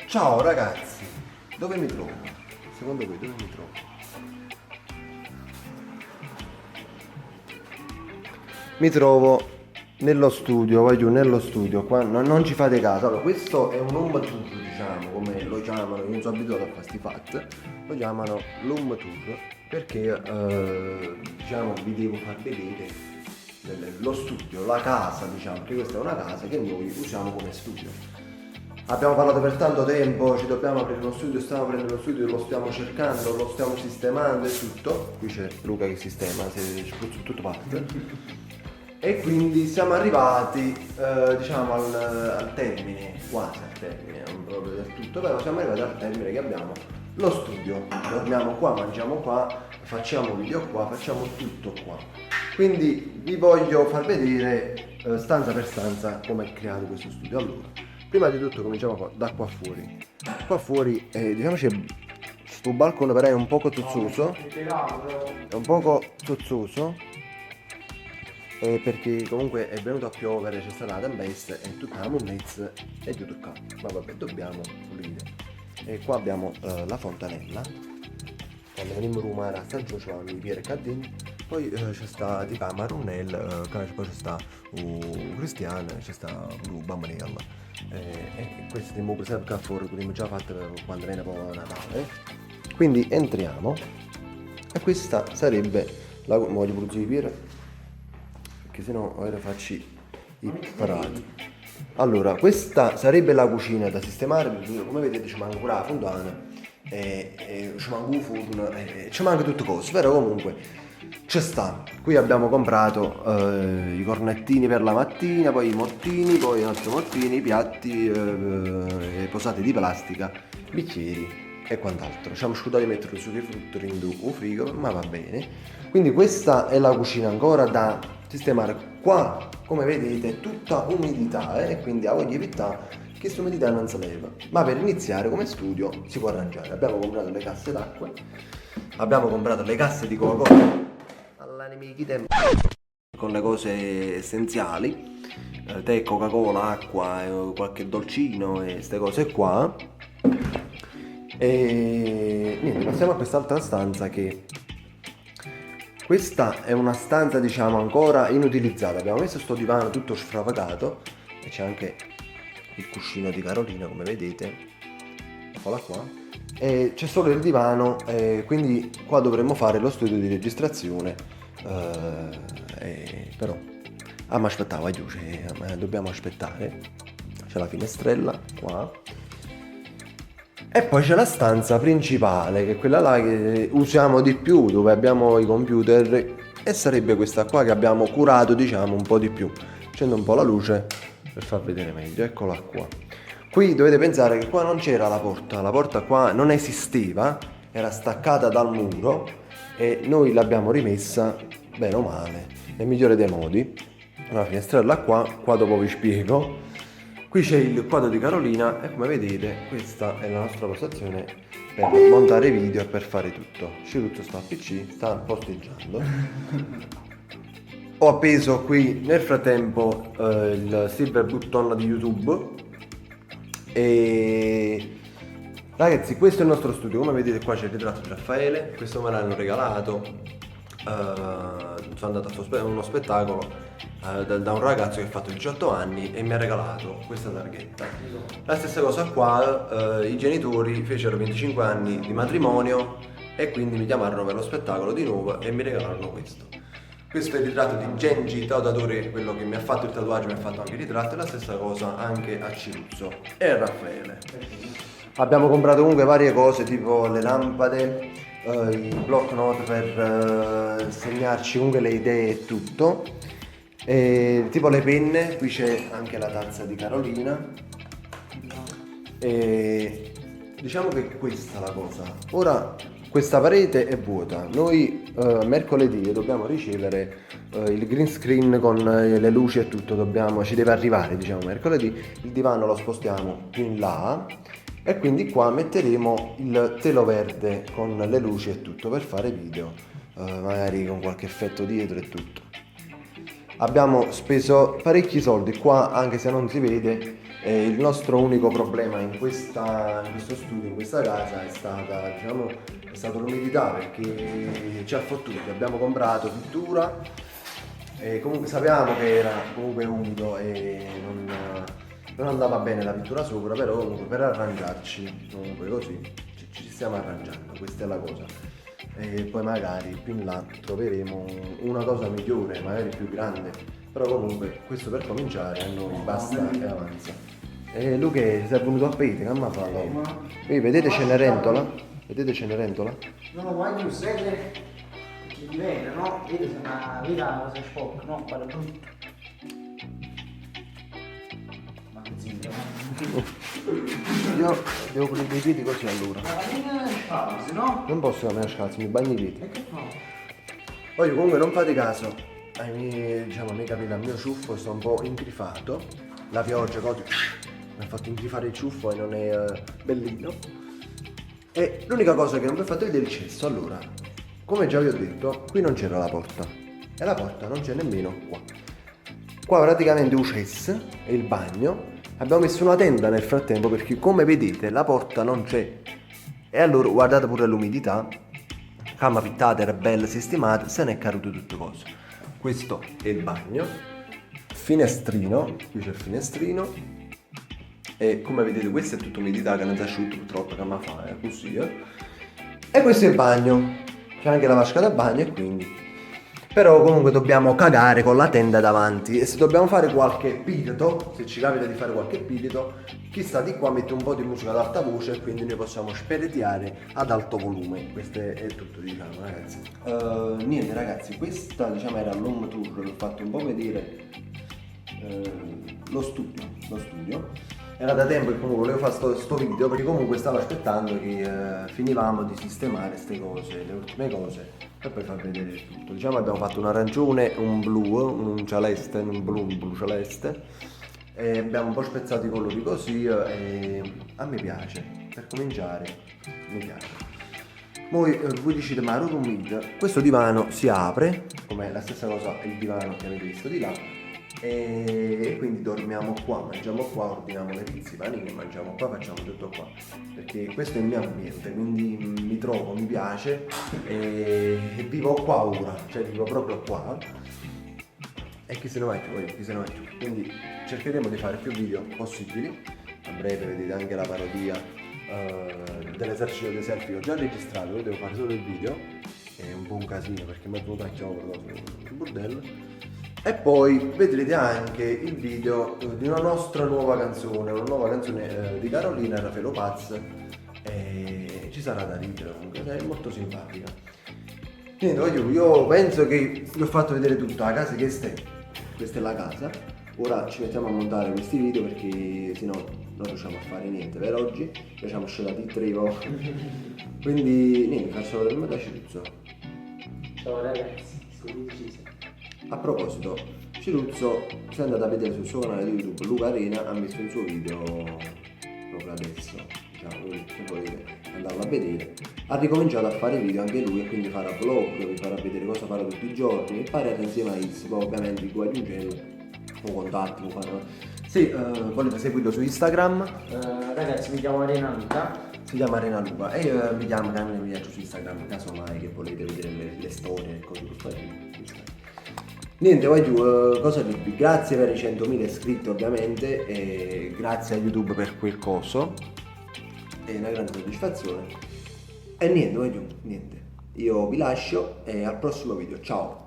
Ciao ragazzi, dove mi trovo? Secondo voi dove mi trovo? Mi trovo nello studio, voglio nello studio, qua non ci fate caso. Allora, questo è un home tour, diciamo, come lo chiamano, io non sono abituato a fare sti fat, lo chiamano l'home tour perché diciamo vi devo far vedere lo studio, la casa, diciamo, che questa è una casa che noi usiamo come studio. Abbiamo parlato per tanto tempo, ci dobbiamo aprire uno studio, stiamo aprendo lo studio, lo stiamo cercando, lo stiamo sistemando e tutto. Qui c'è Luca che sistema, tutto parte. E quindi siamo arrivati diciamo al termine, quasi al termine, non proprio del tutto, però siamo arrivati al termine che abbiamo lo studio. Dormiamo qua, mangiamo qua, facciamo video qua, facciamo tutto qua. Quindi vi voglio far vedere stanza per stanza come è creato questo studio. Allora, prima di tutto cominciamo da qua fuori. Qua fuori diciamo c'è sto balcone però è un poco tozzoso. È un poco tozzoso. Perché comunque è venuto a piovere, c'è stata una tempesta e tutta la monnezza è giù toccato. Ma vabbè, dobbiamo pulire. E qua abbiamo la fontanella. Quando venimmo a Roma era sta giù, c'era il Pier Caddini. Poi c'è sta di Marunnel, poi c'è sta Cristian, c'è sta Bambaniel. E questo stiamo presente qua fuori, abbiamo già fatto quando viene poi Natale. Quindi entriamo. E questa sarebbe la voglio pure Pier, perché sennò ora faccio i parati. Allora, questa sarebbe la cucina da sistemare, perché come vedete ci manca pure la fontana, ci manca un forno, ci manca tutte cose, però comunque ci sta. Qui abbiamo comprato i cornettini per la mattina, poi i mottini, poi i nostri mottini, i piatti, posate di plastica, bicchieri e quant'altro. Ci siamo scordati di mettere su dei frutti in un frigo, ma va bene. Quindi questa è la cucina ancora da sistemare. Qua, come vedete, è tutta umidità e quindi voglio evitare che questa umidità non si leva. Ma per iniziare come studio si può arrangiare. Abbiamo comprato le casse d'acqua, abbiamo comprato le casse di Coca-Cola, con le cose essenziali, tè, Coca-Cola, acqua, qualche dolcino e queste cose qua. E niente, passiamo a quest'altra stanza che questa è una stanza diciamo ancora inutilizzata. Abbiamo messo sto divano tutto sfravagato e c'è anche il cuscino di Carolina come vedete, eccola qua, e c'è solo il divano, quindi qua dovremmo fare lo studio di registrazione, però mi aspettavo, dobbiamo aspettare. C'è la finestrella qua. E poi c'è la stanza principale, che è quella là che usiamo di più, dove abbiamo i computer, e sarebbe questa qua che abbiamo curato, diciamo, un po' di più. Accendo un po' la luce per far vedere meglio, eccola qua. Qui dovete pensare che qua non c'era la porta qua non esisteva, era staccata dal muro e noi l'abbiamo rimessa, bene o male, nel migliore dei modi. Una finestrella qua dopo vi spiego. Qui c'è il quadro di Carolina e come vedete questa è la nostra postazione per montare video e per fare tutto. Ciruzzo sta al PC, sta posteggiando. Ho appeso qui nel frattempo il silver button di YouTube e ragazzi questo è il nostro studio. Come vedete qua c'è il ritratto di Raffaele, questo me l'hanno regalato. Sono andato a uno spettacolo da un ragazzo che ha fatto 18 anni e mi ha regalato questa targhetta. La stessa cosa qua, i genitori fecero 25 anni di matrimonio e quindi mi chiamarono per lo spettacolo di nuovo e mi regalarono questo. Questo è il ritratto di Genji tatuatore, quello che mi ha fatto il tatuaggio, mi ha fatto anche il ritratto, e la stessa cosa anche a Ciruzzo e a Raffaele. Abbiamo comprato comunque varie cose tipo le lampade, i block note per segnarci comunque le idee e tutto, e tipo le penne. Qui c'è anche la tazza di Carolina e diciamo che è questa la cosa. Ora questa parete è vuota, noi mercoledì dobbiamo ricevere il green screen con le luci e tutto, ci deve arrivare diciamo mercoledì. Il divano lo spostiamo più in là e quindi qua metteremo il telo verde con le luci e tutto per fare video, magari con qualche effetto dietro e tutto. Abbiamo speso parecchi soldi qua, anche se non si vede, Il nostro unico problema in questo studio, in questa casa, è stato l'umidità, perché ci ha fottuti. Abbiamo comprato pittura e comunque sapevamo che era comunque umido e non andava bene la pittura sopra, però comunque per arrangiarci, comunque così ci stiamo arrangiando, questa è la cosa. E poi magari più in là troveremo una cosa migliore, magari più grande, però comunque questo per cominciare a noi basta e avanza. E Luca si è venuto a pedire, che mi ha fatto? Vedete Cenerentola? Vedete Cenerentola? No, voglio sedere che dipende, no? Vedi se una vita cosa sporca, no? Vale tutto. Ma che zitto, Io devo pulire i piedi così allora. ma non scalzi, no? Non posso camminare scalzi, mi bagno i piedi. E che fa? Poi comunque non fate caso ai miei capelli, al mio ciuffo, sto un po' incrifato. La pioggia così mi ha fatto ingrifare il ciuffo e non è bellino. E l'unica cosa che non vi ho fatto vedere è il cesso. Allora, come già vi ho detto, qui non c'era la porta. E la porta non c'è nemmeno qua. Qua praticamente un cesso e il bagno. Abbiamo messo una tenda nel frattempo perché, come vedete, la porta non c'è. E allora guardate pure l'umidità. Camera pittata, era bella sistemata, se ne è caduto tutte cose. Questo è il bagno. Finestrino, qui c'è il finestrino. E come vedete questa è tutta umidità che non si asciutta purtroppo, che mi fa, così. E questo è il bagno. C'è anche la vasca da bagno e quindi... Però comunque dobbiamo cagare con la tenda davanti, e se dobbiamo fare qualche pilito, se ci capita di fare qualche pilito, chi sta di qua mette un po' di musica ad alta voce e quindi noi possiamo speriziare ad alto volume. Questo è tutto, diciamo, ragazzi. Niente ragazzi, questa diciamo era l'home tour, vi ho fatto un po' vedere lo studio. Era da tempo che comunque volevo fare sto video, perché comunque stavo aspettando che finivamo di sistemare queste cose, le ultime cose, e poi far vedere tutto. Diciamo abbiamo fatto un arancione, un blu, un celeste, un blu celeste, e abbiamo un po' spezzato i colori così, e a me piace, per cominciare mi piace. Voi dicete, ma Room Meet, questo divano si apre, come la stessa cosa il divano che avete visto di là, e quindi dormiamo qua, mangiamo qua, ordiniamo le pizze, i panini, mangiamo qua, facciamo tutto qua, perché questo è il mio ambiente, quindi mi trovo, mi piace e vivo qua ora, cioè vivo proprio qua, e chi se ne va più, quindi cercheremo di fare più video possibili. A breve vedete anche la parodia dell'esercito dei selfie che ho già registrato, io devo fare solo il video, è un po' un casino perché mi è venuto a chiovere il bordello. E poi vedrete anche il video di una nostra nuova canzone di Carolina Raffaello Paz, e ci sarà da ridere comunque, è molto simpatica. Niente, io penso che vi ho fatto vedere tutta la casa che questa è la casa. Ora ci mettiamo a montare questi video perché sennò non riusciamo a fare niente per oggi, siamo sciolati il trivo. Quindi niente, faccio vedere da Ciruzzo. Ciao ragazzi, sono deciso. A proposito, Ciruzzo, se andate a vedere sul suo canale di YouTube, Luca Arena ha messo il suo video proprio adesso, diciamo, quindi se volete andarlo a vedere. Ha ricominciato a fare video anche lui e quindi farà vlog, vi farà vedere cosa farà tutti i giorni, imparare insieme a Iz, poi ovviamente i tuoi aggiungendo o contatti, o fare... Sì, volete seguirlo su Instagram? Ragazzi, mi chiamo Arena Luca. Si chiama Arena Luca e mi chiamo Camille Viaggio su Instagram, casomai che volete vedere le storie e cose così. Niente, vai giù, cosa dirvi? Grazie per i 100.000 iscritti ovviamente, e grazie a YouTube per quel coso, è una grande soddisfazione. E niente, vai giù, niente. Io vi lascio e al prossimo video, ciao!